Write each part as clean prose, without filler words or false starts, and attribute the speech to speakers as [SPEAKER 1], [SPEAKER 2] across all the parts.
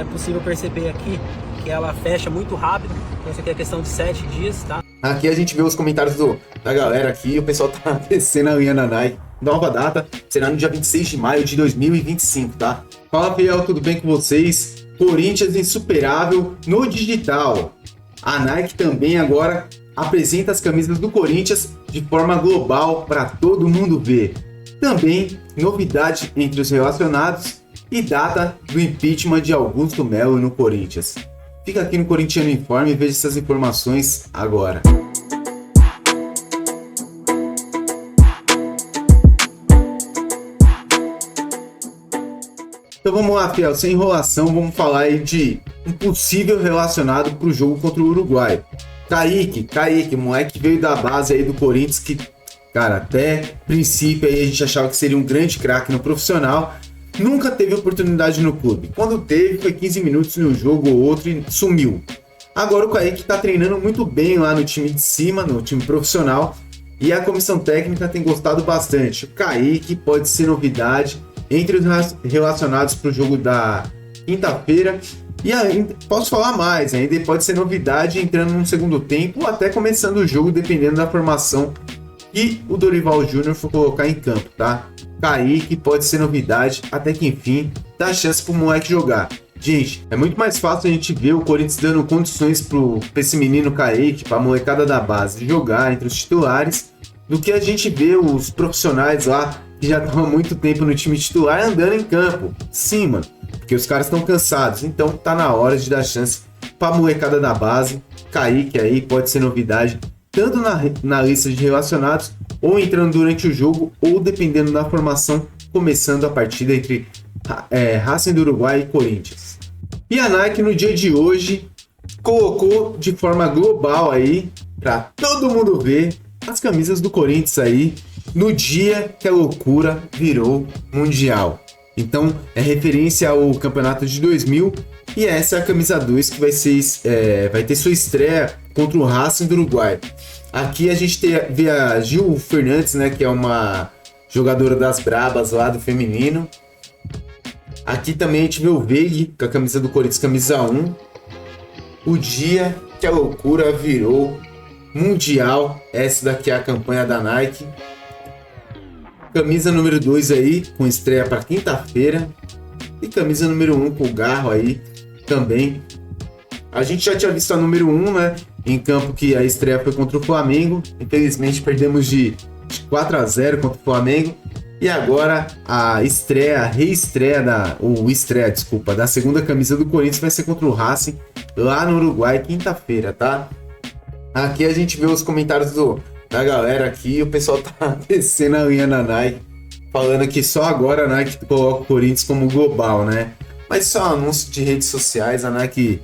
[SPEAKER 1] é possível perceber aqui que ela fecha muito rápido. Então isso aqui é questão de 7 dias, tá?
[SPEAKER 2] Aqui a gente vê os comentários da galera aqui, o pessoal tá descendo a linha na Nike. Nova data será no dia 26 de maio de 2025, tá? Fala, fiel, tudo bem com vocês? Corinthians insuperável no digital. A Nike também agora apresenta as camisas do Corinthians de forma global para todo mundo ver. Também novidade entre os relacionados e data do impeachment de Augusto Melo no Corinthians. Fica aqui no Corintiano Informe e veja essas informações agora. Então vamos lá, fiel, sem enrolação, vamos falar aí de um possível relacionado para o jogo contra o Uruguai. Kaique, moleque veio da base aí do Corinthians, que, cara, até princípio aí a gente achava que seria um grande craque no profissional, nunca teve oportunidade no clube. Quando teve, foi 15 minutos em um jogo ou outro e sumiu. Agora o Kaique tá treinando muito bem lá no time de cima, no time profissional, e a comissão técnica tem gostado bastante. O Kaique pode ser novidade entre os relacionados para o jogo da quinta-feira. E ainda posso falar mais, ainda pode ser novidade entrando no segundo tempo ou até começando o jogo, dependendo da formação que o Dorival Júnior for colocar em campo, tá? Kaique pode ser novidade, até que enfim dá chance pro moleque jogar. Gente, é muito mais fácil a gente ver o Corinthians dando condições pra esse menino Kaique, pra molecada da base jogar entre os titulares, do que a gente ver os profissionais lá que já estão há muito tempo no time titular andando em campo. Sim, mano, porque os caras estão cansados, então tá na hora de dar chance pra molecada da base. Kaique aí pode ser novidade, tanto na lista de relacionados, ou entrando durante o jogo, ou dependendo da formação, começando a partida entre Racing do Uruguai e Corinthians. E a Nike no dia de hoje colocou de forma global aí, pra todo mundo ver, as camisas do Corinthians aí, no dia que a loucura virou mundial. Então é referência ao campeonato de 2000 e essa é a camisa 2 que vai ter sua estreia contra o Racing do Uruguai. Aqui a gente vê a Gil Fernandes, né, que é uma jogadora das brabas lá do feminino. Aqui também a gente vê o Veig com a camisa do Corinthians, camisa 1. O dia que a loucura virou mundial. Essa daqui é a campanha da Nike. Camisa número 2 aí, com estreia para quinta-feira. E camisa número 1 com o Garro aí também. A gente já tinha visto a número 1, né? Em campo, que a estreia foi contra o Flamengo. Infelizmente perdemos de 4-0 contra o Flamengo. E agora a reestreia da segunda camisa do Corinthians vai ser contra o Racing lá no Uruguai, quinta-feira, tá? Aqui a gente vê os comentários da galera aqui, o pessoal tá descendo a linha na Nike, falando que só agora a Nike coloca o Corinthians como global, né? Mas isso é um anúncio de redes sociais, a Nike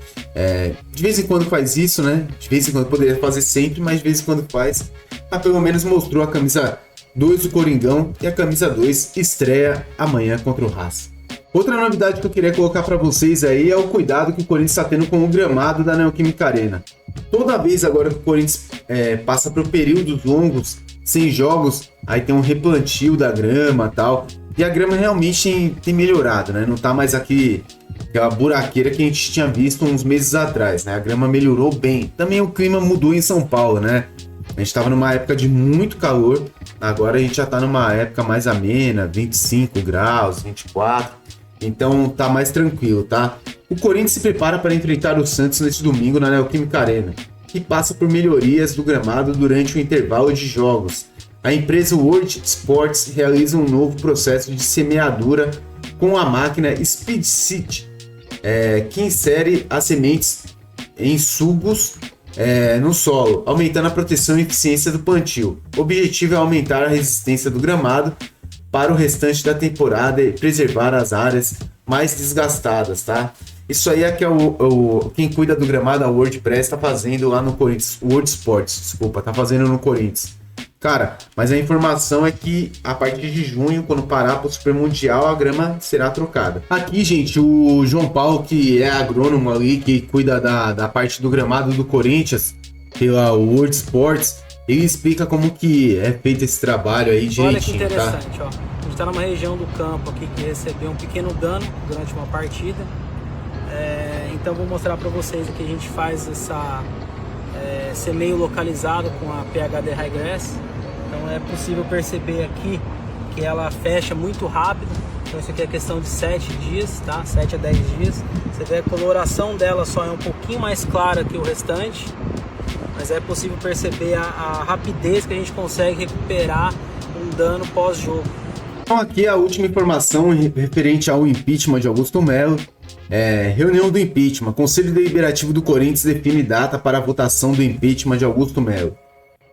[SPEAKER 2] de vez em quando faz isso, né? De vez em quando, poderia fazer sempre, mas de vez em quando faz. Mas pelo menos mostrou a camisa 2 do Coringão e a camisa 2 estreia amanhã contra o Racing. Outra novidade que eu queria colocar para vocês aí é o cuidado que o Corinthians está tendo com o gramado da Neoquímica Arena. Toda vez agora que o Corinthians passa por períodos longos sem jogos, aí tem um replantio da grama e tal. E a grama realmente tem melhorado, né? Não tá mais aquela buraqueira que a gente tinha visto uns meses atrás, né? A grama melhorou bem. Também o clima mudou em São Paulo, né? A gente tava numa época de muito calor, agora a gente já tá numa época mais amena, 25 graus, 24. Então tá mais tranquilo, tá? O Corinthians se prepara para enfrentar o Santos neste domingo na Neoquímica Arena, que passa por melhorias do gramado durante o intervalo de jogos. A empresa World Sports realiza um novo processo de semeadura com a máquina Speed Seed, que insere as sementes em sulgos no solo, aumentando a proteção e eficiência do plantio. O objetivo é aumentar a resistência do gramado para o restante da temporada e preservar as áreas mais desgastadas, tá? Isso aí é que quem cuida do gramado, a WordPress, tá fazendo lá no Corinthians. World Sports, desculpa, tá fazendo no Corinthians. Cara, mas a informação é que a partir de junho, quando parar para o Super Mundial, a grama será trocada. Aqui, gente, o João Paulo, que é agrônomo ali, que cuida da parte do gramado do Corinthians, pela World Sports, ele explica como que é feito esse trabalho aí direitinho.
[SPEAKER 1] Olha que interessante, tá? Ó. A gente está numa região do campo aqui que recebeu um pequeno dano durante uma partida. Então vou mostrar para vocês aqui, a gente faz essa semeio localizado com a PHD Highgrass. Então é possível perceber aqui que ela fecha muito rápido. Então isso aqui é questão de 7 dias, tá? 7 a 10 dias. Você vê a coloração dela só é um pouquinho mais clara que o restante, mas é possível perceber a rapidez que a gente consegue recuperar um dano pós-jogo.
[SPEAKER 2] Então aqui a última informação referente ao impeachment de Augusto Melo. Reunião do impeachment. Conselho Deliberativo do Corinthians define data para a votação do impeachment de Augusto Melo.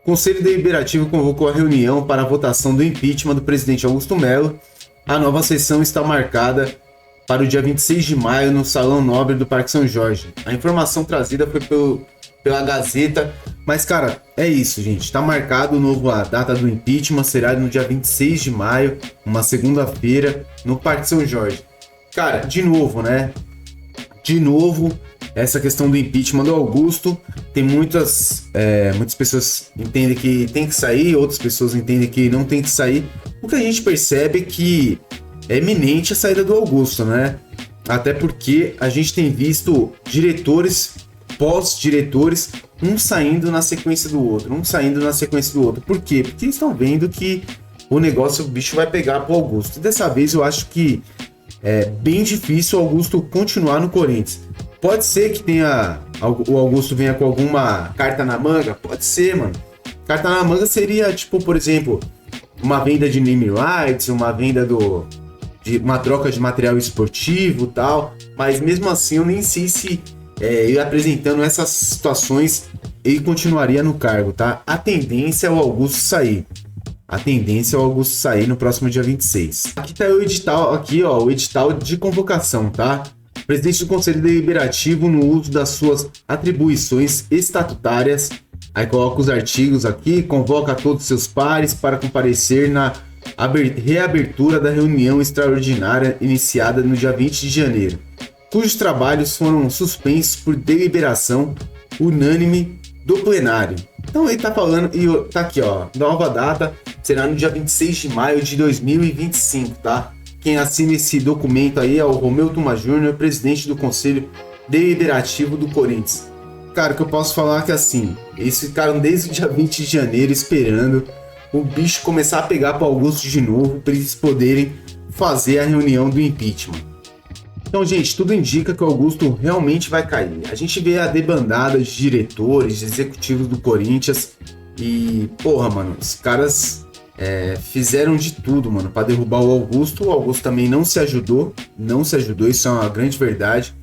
[SPEAKER 2] O Conselho Deliberativo convocou a reunião para a votação do impeachment do presidente Augusto Melo. A nova sessão está marcada para o dia 26 de maio no Salão Nobre do Parque São Jorge. A informação trazida foi pela Gazeta. Mas, cara, é isso, gente. Tá marcado a data do impeachment, será no dia 26 de maio, uma segunda-feira, no Parque São Jorge. Cara, de novo, né? De novo, essa questão do impeachment do Augusto. Tem muitas pessoas entendem que tem que sair, outras pessoas entendem que não tem que sair. O que a gente percebe é que é iminente a saída do Augusto, né? Até porque a gente tem visto diretores, pós-diretores, um saindo na sequência do outro. Por quê? Porque eles estão vendo que o bicho vai pegar pro Augusto. E dessa vez eu acho que é bem difícil o Augusto continuar no Corinthians. Pode ser que o Augusto venha com alguma carta na manga? Pode ser, mano. Carta na manga seria, tipo, por exemplo, uma venda de name rights, uma venda de uma troca de material esportivo e tal. Mas mesmo assim eu nem sei se ele apresentando essas situações ele continuaria no cargo, tá? A tendência é o Augusto sair. No próximo dia 26. Aqui tá o edital, o edital de convocação, tá? Presidente do Conselho Deliberativo no uso das suas atribuições estatutárias. Aí coloca os artigos aqui, convoca todos os seus pares para comparecer na reabertura da reunião extraordinária iniciada no dia 20 de janeiro, cujos trabalhos foram suspensos por deliberação unânime do plenário. Então ele tá falando, e tá aqui, ó, nova data será no dia 26 de maio de 2025, tá? Quem assina esse documento aí é o Romeu Tuma Júnior, presidente do Conselho Deliberativo do Corinthians. Cara, o que eu posso falar é que assim, eles ficaram desde o dia 20 de janeiro esperando o bicho começar a pegar pro Augusto de novo, para eles poderem fazer a reunião do impeachment. Então, gente, tudo indica que o Augusto realmente vai cair. A gente vê a debandada de diretores, de executivos do Corinthians e, porra, mano, os caras fizeram de tudo, mano, pra derrubar o Augusto. O Augusto também não se ajudou, isso é uma grande verdade.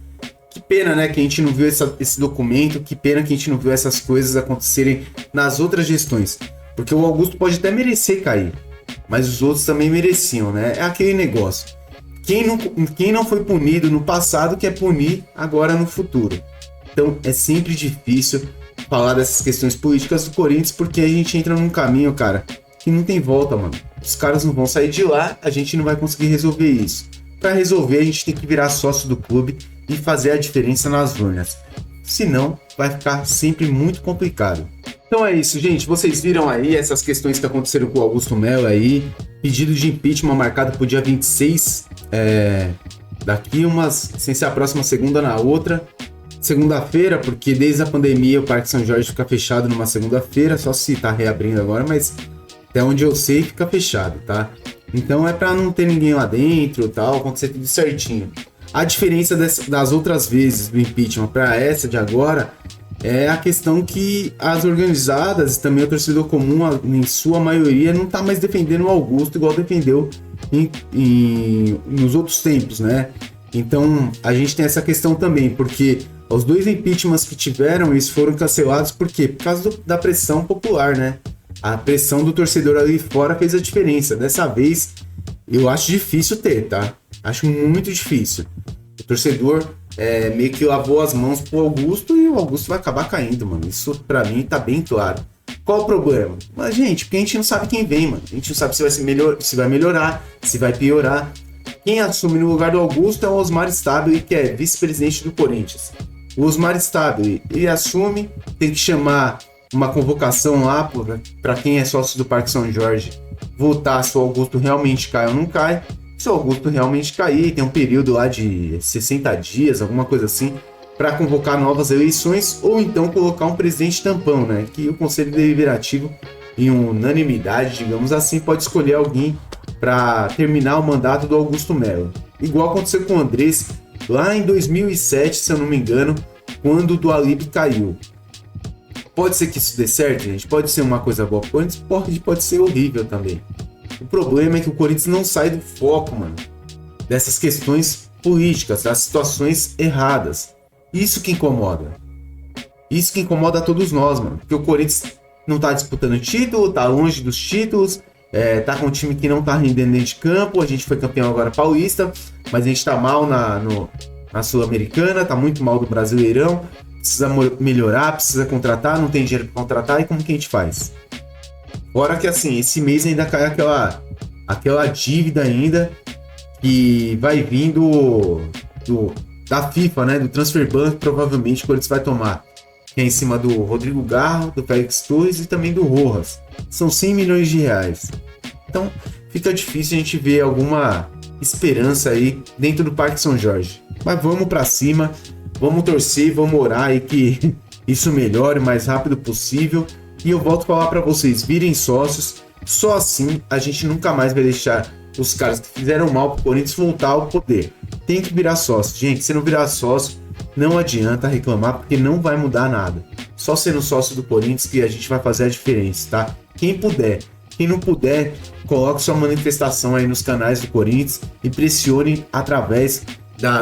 [SPEAKER 2] Que pena, né, que a gente não viu esse documento, que pena que a gente não viu essas coisas acontecerem nas outras gestões. Porque o Augusto pode até merecer cair, mas os outros também mereciam, né? É aquele negócio. Quem não foi punido no passado quer punir agora no futuro. Então é sempre difícil falar dessas questões políticas do Corinthians, porque a gente entra num caminho, cara, que não tem volta, mano. Os caras não vão sair de lá, a gente não vai conseguir resolver isso. Para resolver, a gente tem que virar sócio do clube e fazer a diferença nas urnas. Senão, vai ficar sempre muito complicado. Então é isso, gente. Vocês viram aí essas questões que aconteceram com o Augusto Melo aí. Pedido de impeachment marcado para o dia 26. Daqui sem ser a próxima segunda, na outra. Segunda-feira, porque desde a pandemia o Parque São Jorge fica fechado numa segunda-feira. Só se tá reabrindo agora, mas até onde eu sei fica fechado, tá? Então é para não ter ninguém lá dentro e tal, acontecer tudo certinho. A diferença das outras vezes do impeachment para essa de agora é a questão que as organizadas e também o torcedor comum, em sua maioria, não tá mais defendendo o Augusto igual defendeu nos outros tempos, né? Então a gente tem essa questão também, porque os dois impeachments que tiveram, eles foram cancelados por quê? Por causa da pressão popular, né? A pressão do torcedor ali fora fez a diferença. Dessa vez, eu acho difícil ter, tá? Acho muito difícil. O torcedor meio que lavou as mãos pro Augusto e o Augusto vai acabar caindo, mano. Isso pra mim tá bem claro. Qual o problema? Mas, gente, porque a gente não sabe quem vem, mano. A gente não sabe se vai melhorar, se vai piorar. Quem assume no lugar do Augusto é o Osmar Stabile, que é vice-presidente do Corinthians. O Osmar Stabile, ele assume, tem que chamar uma convocação lá para quem é sócio do Parque São Jorge votar se o Augusto realmente cai ou não cai. Se o Augusto realmente cair, tem um período lá de 60 dias, alguma coisa assim, para convocar novas eleições ou então colocar um presidente tampão, né? Que o Conselho Deliberativo, em unanimidade, digamos assim, pode escolher alguém para terminar o mandato do Augusto Melo. Igual aconteceu com o Andrés lá em 2007, se eu não me engano, quando o Dualib caiu. Pode ser que isso dê certo, gente? Pode ser uma coisa boa. Pode ser horrível também. O problema é que o Corinthians não sai do foco, mano, dessas questões políticas, das situações erradas. Isso que incomoda. Isso que incomoda a todos nós, mano. Porque o Corinthians não tá disputando título, tá longe dos títulos, tá com um time que não tá rendendo dentro de campo. A gente foi campeão agora paulista, mas a gente tá mal na Sul-Americana, tá muito mal do Brasileirão. Precisa melhorar, precisa contratar, não tem dinheiro para contratar, e como que a gente faz? Fora que assim, esse mês ainda cai aquela dívida ainda que vai vindo da FIFA, né? Do Transfer Ban, que provavelmente o Corinthians vai tomar. Que é em cima do Rodrigo Garro, do Félix Torres e também do Rojas. São 100 milhões de reais. Então fica difícil a gente ver alguma esperança aí dentro do Parque São Jorge. Mas vamos para cima. Vamos torcer, vamos orar aí que isso melhore o mais rápido possível. E eu volto a falar para vocês, virem sócios. Só assim a gente nunca mais vai deixar os caras que fizeram mal pro Corinthians voltar ao poder. Tem que virar sócio. Gente, se não virar sócio, não adianta reclamar, porque não vai mudar nada. Só sendo sócio do Corinthians que a gente vai fazer a diferença, tá? Quem puder. Quem não puder, coloque sua manifestação aí nos canais do Corinthians e pressione através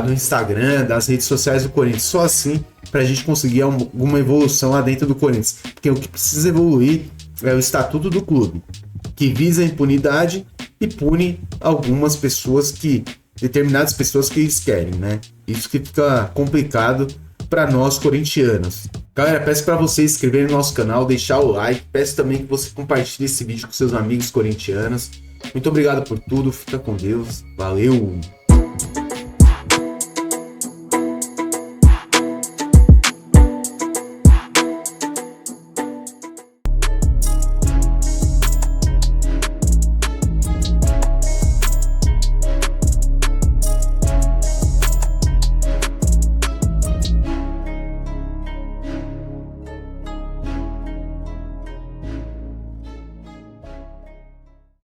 [SPEAKER 2] do Instagram, das redes sociais do Corinthians. Só assim pra gente conseguir alguma evolução lá dentro do Corinthians. Porque o que precisa evoluir é o estatuto do clube, que visa a impunidade e pune determinadas pessoas que eles querem, né? Isso que fica complicado para nós corintianos. Galera, peço para vocês se inscreverem no nosso canal, deixar o like, peço também que você compartilhe esse vídeo com seus amigos corintianos. Muito obrigado por tudo, fica com Deus, valeu!